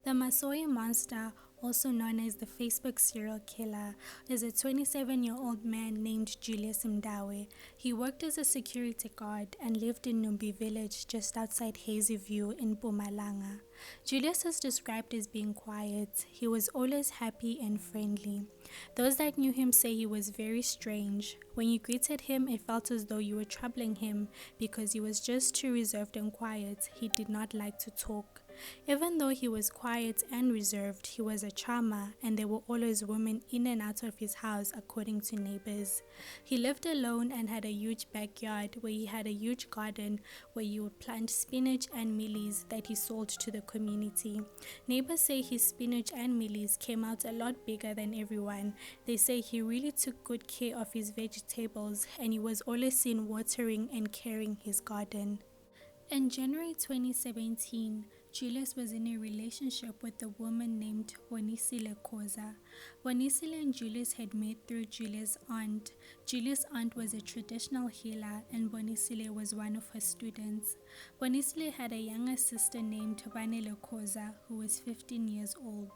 The Masoe monster, also known as the Facebook serial killer, is a 27-year-old man named Julius Mndawe. He worked as a security guard and lived in Mndawe village just outside Hazyview in Mpumalanga. Julius is described as being quiet. He was always happy and friendly. Those that knew him say he was very strange. When you greeted him, it felt as though you were troubling him because he was just too reserved and quiet. He did not like to talk. Even though he was quiet and reserved, he was a charmer, and there were always women in and out of his house according to neighbors. He lived alone and had a huge backyard where he had a huge garden where he would plant spinach and mealies that he sold to the community. Neighbors say his spinach and mealies came out a lot bigger than everyone. They say he really took good care of his vegetables, and he was always seen watering and caring his garden. In January 2017, Julius was in a relationship with a woman named Bonisile Khoza. Bonisile and Julius had met through Julius' aunt. Julius' aunt was a traditional healer, and Bonisile was one of her students. Bonisile had a younger sister named Banele Khoza, who was 15 years old.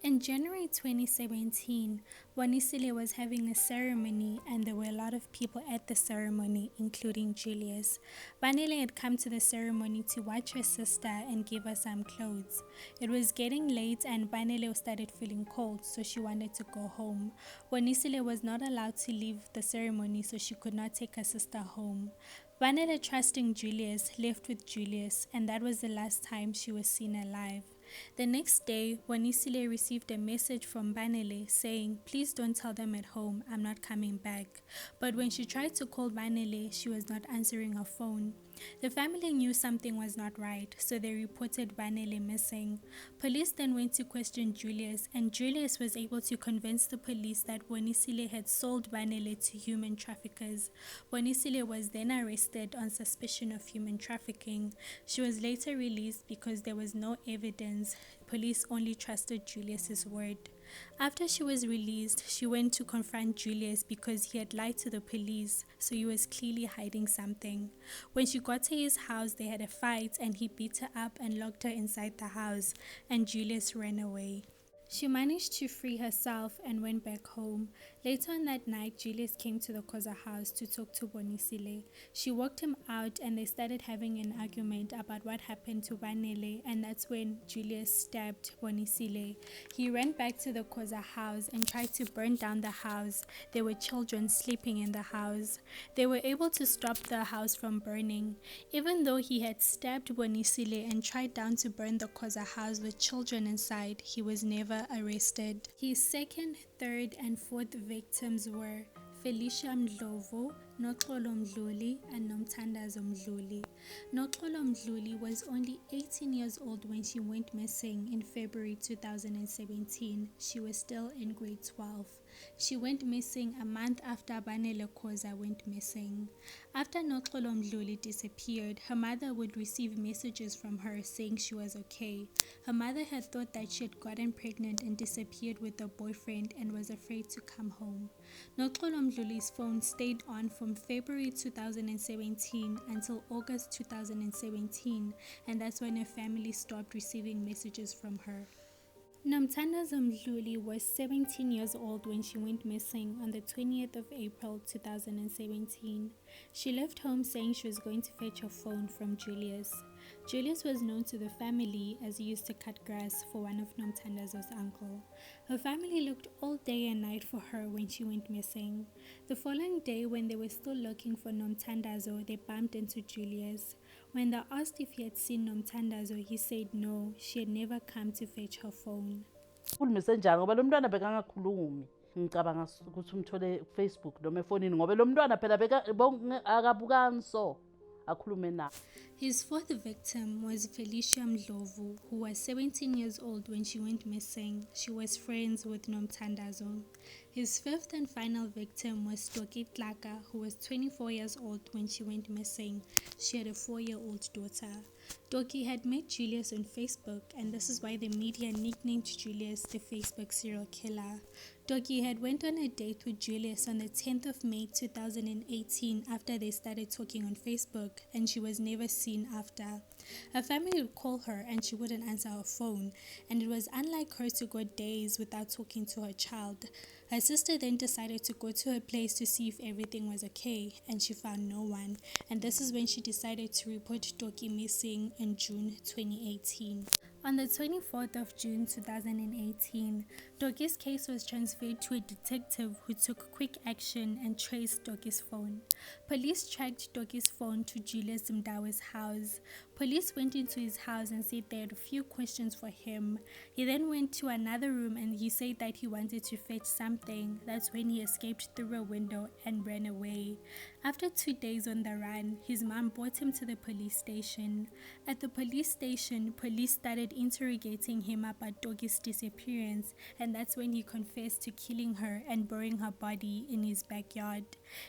In January 2017, Bonisile was having a ceremony, and there were a lot of people at the ceremony, including Julius. Banele had come to the ceremony to watch her sister and give her some clothes. It was getting late and Banele started feeling cold, so she wanted to go home. Bonisile was not allowed to leave the ceremony, so she could not take her sister home. Banele, trusting Julius, left with Julius, and that was the last time she was seen alive. The next day, Bonisile received a message from Banele saying, "Please don't tell them at home, I'm not coming back." But when she tried to call Banele, she was not answering her phone. The family knew something was not right, so they reported Banele missing. Police then went to question Julius, and Julius was able to convince the police that Bonisile had sold Banele to human traffickers. Bonisile was then arrested on suspicion of human trafficking. She was later released because there was no evidence. Police only trusted Julius's word. After she was released, she went to confront Julius because he had lied to the police, so he was clearly hiding something. When she got to his house, they had a fight and he beat her up and locked her inside the house, and Julius ran away. She managed to free herself and went back home. Later on that night, Julius came to the Khoza house to talk to Bonisile. She walked him out and they started having an argument about what happened to Banele, and that's when Julius stabbed Bonisile. He ran back to the Khoza house and tried to burn down the house. There were children sleeping in the house. They were able to stop the house from burning. Even though he had stabbed Bonisile and tried down to burn the Khoza house with children inside, he was never arrested. His second, third, and fourth victims were Felicia Mndawe, Noxolo Mdluli, and Nomthandazo Mdluli. Noxolo Mdluli was only 18 years old when she went missing in February 2017. She was still in grade 12. She went missing a month after Banele Khoza went missing. After Noxolo Mdluli disappeared, her mother would receive messages from her saying she was okay. Her mother had thought that she had gotten pregnant and disappeared with her boyfriend and was afraid to come home. Noxolo Mdluli's phone stayed on from February 2017 until August 2017, and that's when her family stopped receiving messages from her. Nomthandazo Mdluli was 17 years old when she went missing on the 20th of April 2017. She left home saying she was going to fetch her phone from Julius. Julius was known to the family as he used to cut grass for one of Nomthandazo's uncle. Her family looked all day and night for her when she went missing. The following day, when they were still looking for Nomthandazo, they bumped into Julius. When they asked if he had seen Nomthandazo, he said no, she had never come to fetch her phone. Senjani ngoba lo mntwana bekangakhulumi. Ngicabanga ukuthi umthole Facebook noma efonini ngoba lo mntwana phela akabukani so akhulume na. His fourth victim was Felicia Mndawe, who was 17 years old when she went missing. She was friends with Nomthandazo. His fifth and final victim was Doki Tlaka, who was 24 years old when she went missing. She had a 4-year-old daughter. Doki had met Julius on Facebook, and this is why the media nicknamed Julius the Facebook serial killer. Doki had went on a date with Julius on the 10th of May 2018 after they started talking on Facebook, and she was never seen after. Her family would call her and she wouldn't answer her phone, and it was unlike her to go days without talking to her child. Her sister then decided to go to her place to see if everything was okay, and she found no one, and this is when she decided to report Doki missing in June 2018. On the 24th of June 2018, Doki's case was transferred to a detective who took quick action and traced Doki's phone. Police tracked Doki's phone to Julius Mndawe's house. Police went into his house and said they had a few questions for him. He then went to another room and he said that he wanted to fetch something. That's when he escaped through a window and ran away. After 2 days on the run, his mom brought him to the police station. At the police station, police started interrogating him about Doki's disappearance, and that's when he confessed to killing her and burying her body in his backyard.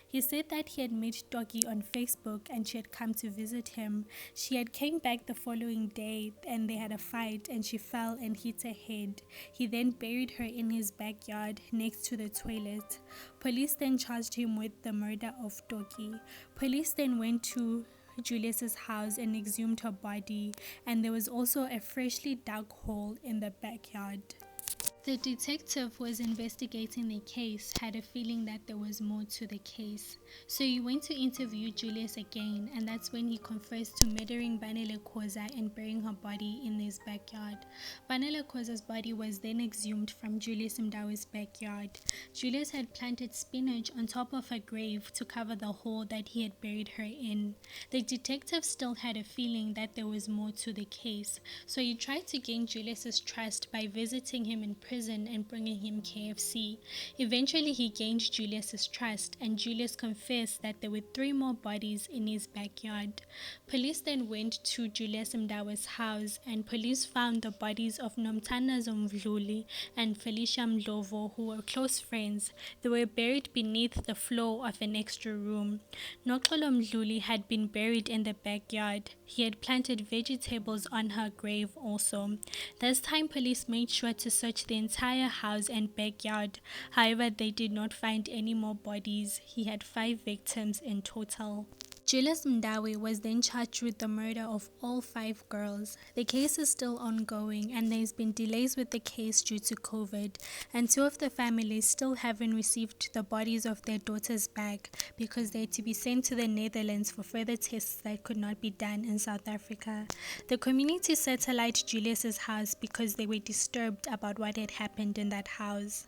He said that he had met Doki on Facebook and she had come to visit him. She had came back the following day and they had a fight and she fell and hit her head. He then buried her in his backyard next to the toilet. Police then charged him with the murder of Doki. Police then went to Julius's house and exhumed her body, and there was also a freshly dug hole in the backyard. The detective who was investigating the case had a feeling that there was more to the case. So he went to interview Julius again, and that's when he confessed to murdering Banele Khoza and burying her body in his backyard. Banele Khoza's body was then exhumed from Julius Mndawe's backyard. Julius had planted spinach on top of her grave to cover the hole that he had buried her in. The detective still had a feeling that there was more to the case, so he tried to gain Julius's trust by visiting him in prison and bringing him KFC. Eventually he gained Julius's trust, and Julius confessed that there were 3 more bodies in his backyard. Police then went to Julius Mndawe's house, and police found the bodies of Nomthandazo Mdluli and Felicia Mlovo, who were close friends. They were buried beneath the floor of an extra room. Noxolo Mdluli had been buried in the backyard. He had planted vegetables on her grave also. This time police made sure to search the entire house and backyard. However, they did not find any more bodies. He had 5 victims in total. Julius Mndawe was then charged with the murder of all 5 girls. The case is still ongoing and there's been delays with the case due to COVID, and 2 of the families still haven't received the bodies of their daughters back because they had to be sent to the Netherlands for further tests that could not be done in South Africa. The community satellite Julius's house because they were disturbed about what had happened in that house.